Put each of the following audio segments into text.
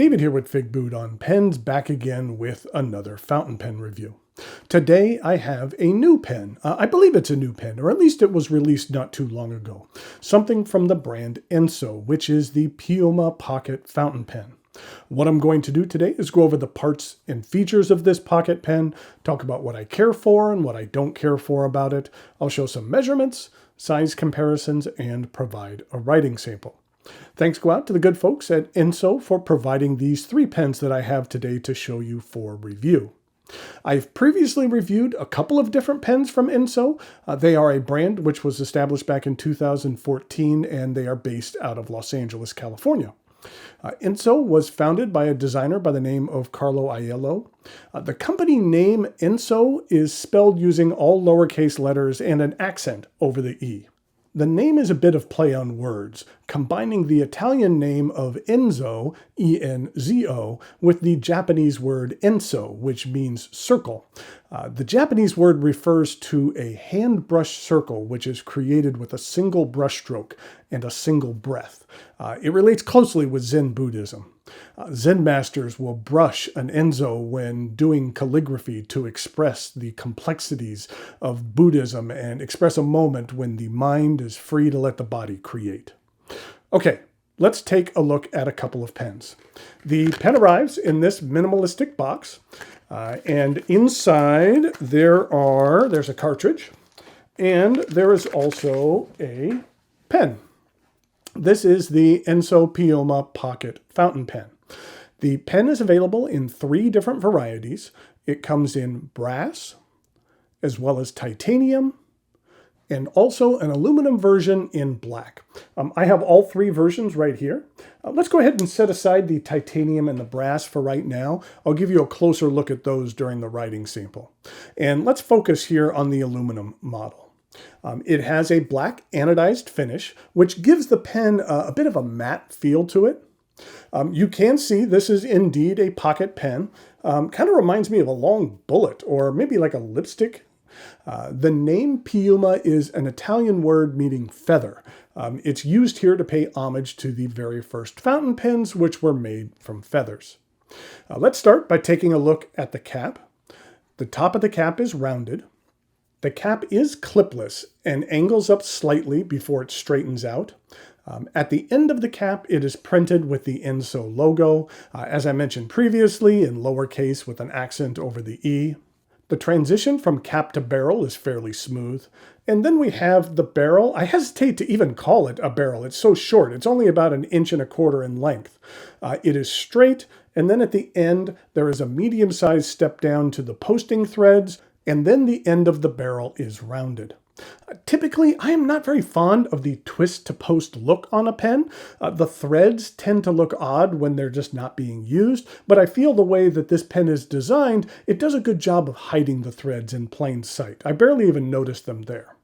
David here with Figboot on Pens, back again with another fountain pen review. Today I have a new pen. I believe it's a new pen, or at least it was released not too long ago. Something from the brand Enso, which is the Piuma pocket fountain pen. What I'm going to do today is go over the parts and features of this pocket pen, talk about what I care for and what I don't care for about it. I'll show some measurements, size comparisons, and provide a writing sample. Thanks go out to the good folks at Enso for providing these three pens that I have today to show you for review. I've previously reviewed a couple of different pens from Enso. They are a brand which was established back in 2014, and they are based out of Los Angeles, California. Enso was founded by a designer by the name of Carlo Aiello. The company name Enso is spelled using all lowercase letters and an accent over the E. The name is a bit of play on words, combining the Italian name of Enzo, E-N-Z-O, with the Japanese word enso, which means circle. The Japanese word refers to a hand brush circle, which is created with a single brush stroke and a single breath. It relates closely with Zen Buddhism. Zen masters will brush an enso when doing calligraphy to express the complexities of Buddhism and express a moment when the mind is free to let the body create. Okay, let's take a look at a couple of pens. The pen arrives in this minimalistic box, and inside there's a cartridge, and there is also a pen. This is the Enso Piuma Pocket Fountain Pen. The pen is available in three different varieties. It comes in brass, as well as titanium, and also an aluminum version in black. I have all three versions right here. Let's go ahead and set aside the titanium and the brass for right now. I'll give you a closer look at those during the writing sample. And let's focus here on the aluminum model. It has a black anodized finish, which gives the pen a bit of a matte feel to it. You can see this is indeed a pocket pen. Kind of reminds me of a long bullet, or maybe like a lipstick. The name Piuma is an Italian word meaning feather. It's used here to pay homage to the very first fountain pens, which were made from feathers. Let's start by taking a look at the cap. The top of the cap is rounded. The cap is clipless and angles up slightly before it straightens out. At the end of the cap, it is printed with the Enso logo, as I mentioned previously, in lowercase with an accent over the E. The transition from cap to barrel is fairly smooth. And then we have the barrel. I hesitate to even call it a barrel. It's so short. It's only about 1.25 inches in length. It is straight, and then at the end, there is a medium-sized step down to the posting threads, and then the end of the barrel is rounded. Typically, I am not very fond of the twist-to-post look on a pen. The threads tend to look odd when they're just not being used, but I feel the way that this pen is designed, it does a good job of hiding the threads in plain sight. I barely even notice them there.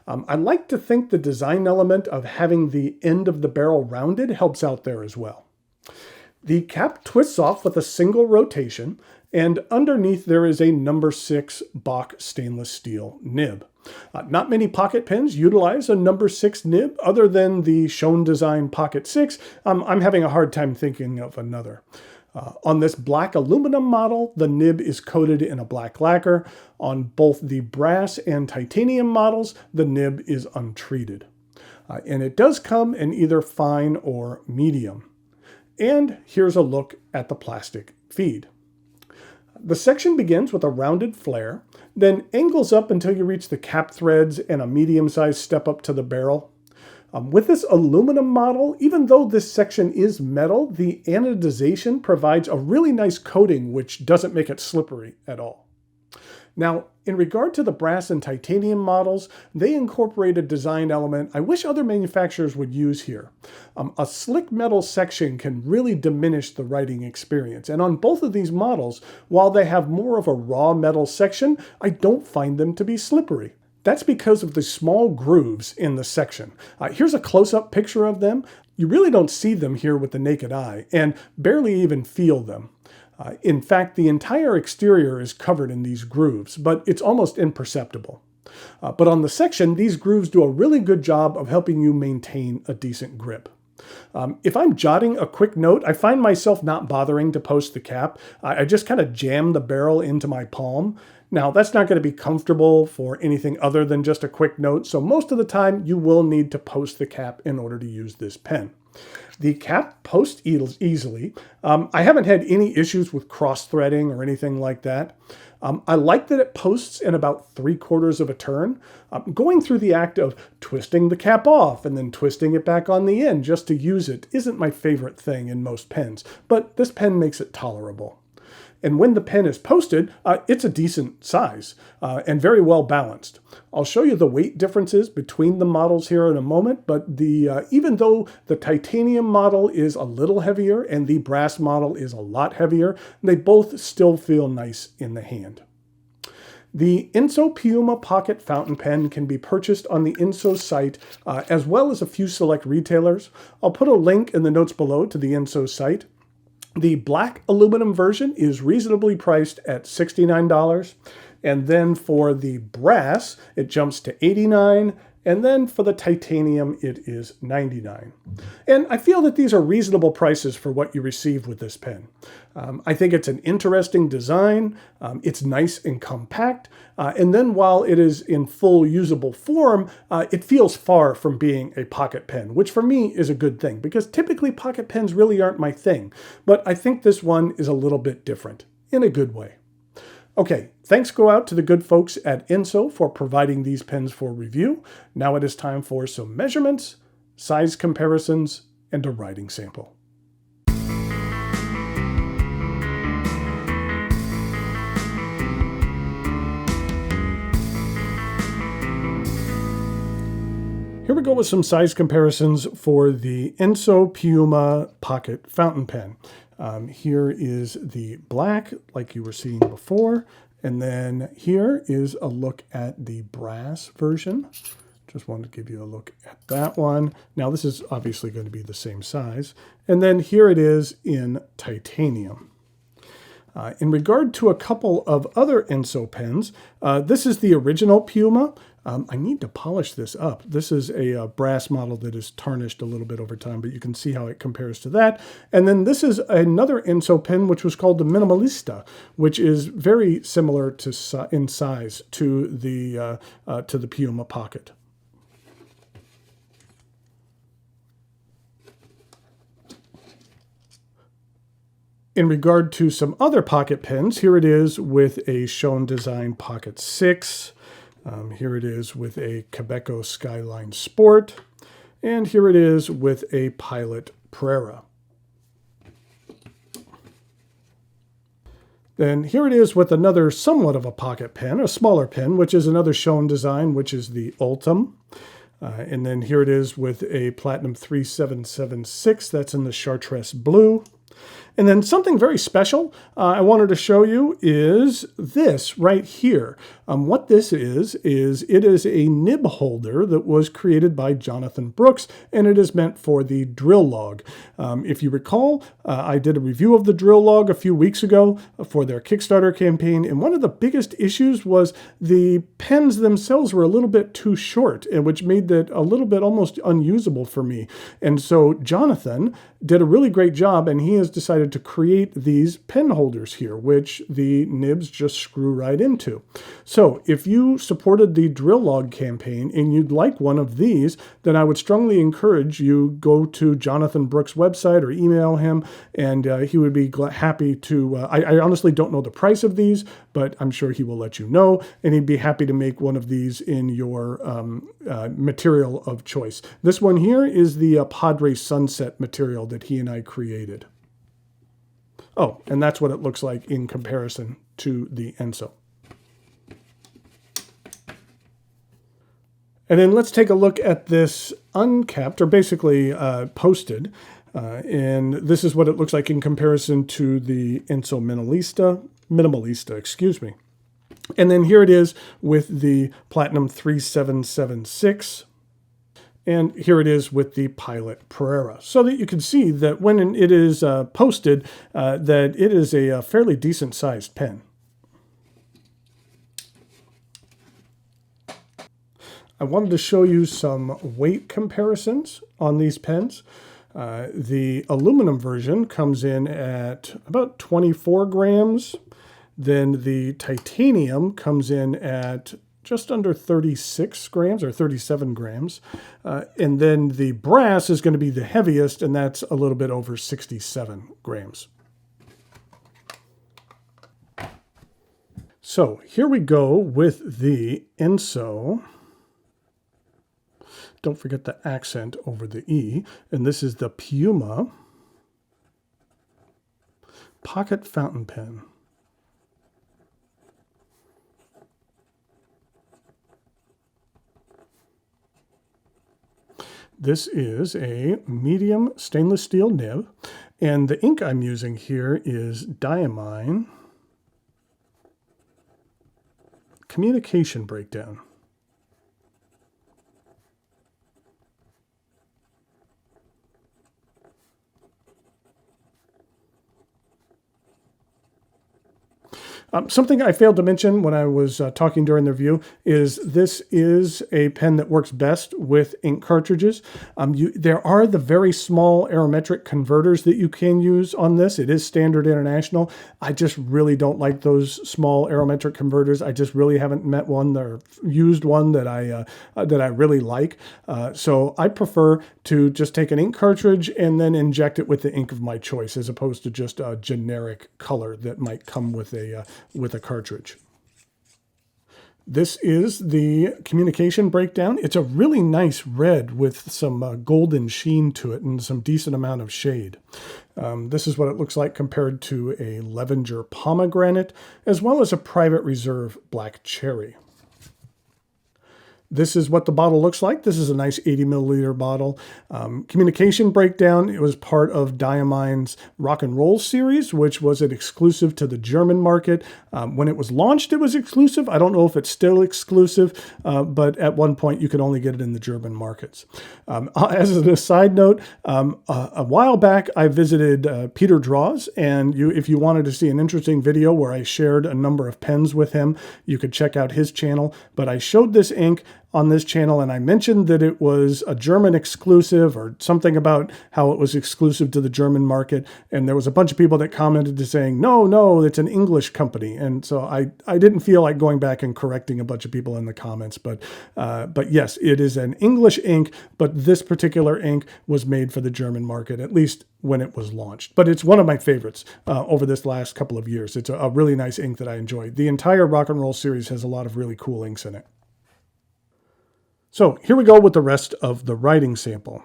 I like to think the design element of having the end of the barrel rounded helps out there as well. The cap twists off with a single rotation, and underneath there is a number 6 Bach stainless steel nib. Not many pocket pens utilize a number 6 nib other than the Schoen Design Pocket 6. I'm having a hard time thinking of another. On this black aluminum model, the nib is coated in a black lacquer. On both the brass and titanium models, the nib is untreated. And it does come in either fine or medium. And here's a look at the plastic feed. The section begins with a rounded flare, then angles up until you reach the cap threads and a medium-sized step up to the barrel. With this aluminum model, even though this section is metal, the anodization provides a really nice coating which doesn't make it slippery at all. Now, in regard to the brass and titanium models, they incorporate a design element I wish other manufacturers would use here. A slick metal section can really diminish the writing experience, and on both of these models, while they have more of a raw metal section, I don't find them to be slippery. That's because of the small grooves in the section. Here's a close-up picture of them. You really don't see them here with the naked eye, and barely even feel them. In fact, the entire exterior is covered in these grooves, but it's almost imperceptible. But on the section, these grooves do a really good job of helping you maintain a decent grip. If I'm jotting a quick note, I find myself not bothering to post the cap. I just kind of jam the barrel into my palm. Now, that's not going to be comfortable for anything other than just a quick note, so most of the time you will need to post the cap in order to use this pen. The cap posts easily. I haven't had any issues with cross-threading or anything like that. I like that it posts in about 3/4 of a turn. Going through the act of twisting the cap off and then twisting it back on the end just to use it isn't my favorite thing in most pens, but this pen makes it tolerable. And when the pen is posted, it's a decent size and very well balanced. I'll show you the weight differences between the models here in a moment, but even though the titanium model is a little heavier and the brass model is a lot heavier, they both still feel nice in the hand. The Enso Piuma Pocket Fountain Pen can be purchased on the Enso site as well as a few select retailers. I'll put a link in the notes below to the Enso site. The black aluminum version is reasonably priced at $69, and then for the brass, it jumps to $89, and then for the titanium, it is $99. And I feel that these are reasonable prices for what you receive with this pen. I think it's an interesting design, it's nice and compact, and then while it is in full usable form, it feels far from being a pocket pen, which for me is a good thing, because typically pocket pens really aren't my thing, but I think this one is a little bit different, in a good way. Okay, thanks go out to the good folks at Enso for providing these pens for review. Now it is time for some measurements, size comparisons, and a writing sample. Here we go with some size comparisons for the Enso Piuma Pocket Fountain Pen. Here is the black, like you were seeing before, and then here is a look at the brass version. Just wanted to give you a look at that one. Now this is obviously going to be the same size. And then here it is in titanium. In regard to a couple of other Enso pens, this is the original Piuma. I need to polish this up. This is a brass model that is tarnished a little bit over time, but you can see how it compares to that. And then this is another Enso pen, which was called the Minimalista, which is very similar to in size to the Piuma Pocket. In regard to some other pocket pens, here it is with a Schoen Design Pocket 6. Here it is with a Quebeco Skyline Sport. And here it is with a Pilot Prera. Then here it is with another somewhat of a pocket pen, a smaller pen, which is another Schoen Design, which is the Ultim. And then here it is with a Platinum 3776, that's in the Chartreuse Blue. And then something very special I wanted to show you is this right here. What this is it is a nib holder that was created by Jonathan Brooks, and it is meant for the drill log. If you recall, I did a review of the drill log a few weeks ago for their Kickstarter campaign, and one of the biggest issues was the pens themselves were a little bit too short, and which made it a little bit almost unusable for me. And so Jonathan did a really great job, and he has decided to create these pen holders here, which the nibs just screw right into. So if you supported the drill log campaign and you'd like one of these, then I would strongly encourage you go to Jonathan Brooks' website or email him, and he would be happy to, I honestly don't know the price of these, but I'm sure he will let you know, and he'd be happy to make one of these in your material of choice. This one here is the Padre Sunset material that he and I created. Oh, and that's what it looks like in comparison to the Enso. And then let's take a look at this uncapped, or basically posted. And this is what it looks like in comparison to the Enso Minimalista, excuse me. And then here it is with the Platinum 3776. And here it is with the Pilot Prera, so that you can see that when it is posted, that it is a fairly decent sized pen. I wanted to show you some weight comparisons on these pens. The aluminum version comes in at about 24 grams. Then the titanium comes in at just under 36 grams or 37 grams. And then the brass is going to be the heaviest, and that's a little bit over 67 grams. So here we go with the Enso. Don't forget the accent over the E. And this is the Piuma pocket fountain pen. This is a medium stainless steel nib, and the ink I'm using here is Diamine Communication Breakdown. Something I failed to mention when I was talking during the review is this is a pen that works best with ink cartridges. There are the very small aerometric converters that you can use on this. It is standard international. I just really don't like those small aerometric converters. I just really haven't met one or used one that I really like. So I prefer to just take an ink cartridge and then inject it with the ink of my choice, as opposed to just a generic color that might come with a cartridge. This is the communication breakdown. It's a really nice red with some golden sheen to it and some decent amount of shade. This is what it looks like compared to a Levenger pomegranate, as well as a Private Reserve black cherry. This is what the bottle looks like. This is a nice 80 milliliter bottle. Communication breakdown, it was part of Diamine's Rock and Roll series, which was an exclusive to the German market. When it was launched, it was exclusive. I don't know if it's still exclusive, but at one point you could only get it in the German markets. As a side note, a while back I visited Peter Draws, and if you wanted to see an interesting video where I shared a number of pens with him, you could check out his channel. But I showed this ink on this channel, and I mentioned that it was a German exclusive or something about how it was exclusive to the German market. And there was a bunch of people that commented to saying, no, it's an English company. And so I didn't feel like going back and correcting a bunch of people in the comments. But yes, it is an English ink, but this particular ink was made for the German market, at least when it was launched. But it's one of my favorites over this last couple of years. It's a really nice ink that I enjoy. The entire Rock and Roll series has a lot of really cool inks in it. So here we go with the rest of the writing sample.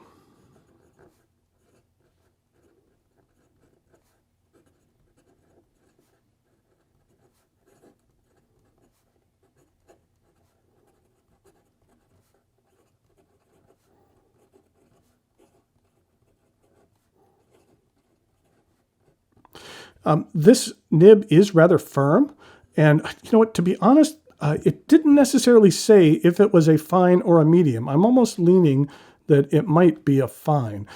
This nib is rather firm, and you know what, to be honest, it didn't necessarily say if it was a fine or a medium. I'm almost leaning that it might be a fine.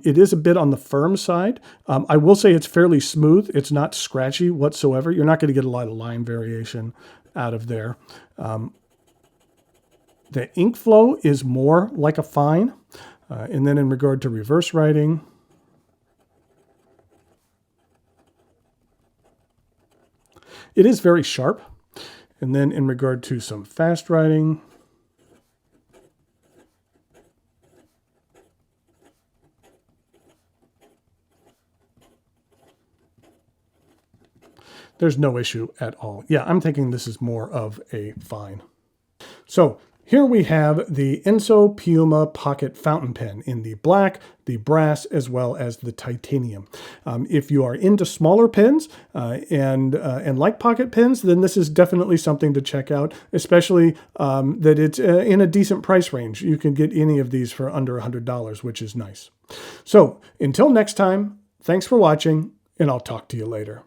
It is a bit on the firm side. I will say it's fairly smooth. It's not scratchy whatsoever. You're not going to get a lot of line variation out of there. The ink flow is more like a fine. And then in regard to reverse writing, it is very sharp. And then in regard to some fast writing, there's no issue at all. Yeah, I'm thinking this is more of a fine. So here we have the Enso Piuma Pocket Fountain Pen in the black, the brass, as well as the titanium. If you are into smaller pens and like pocket pens, then this is definitely something to check out, especially that it's in a decent price range. You can get any of these for under $100, which is nice. So until next time, thanks for watching, and I'll talk to you later.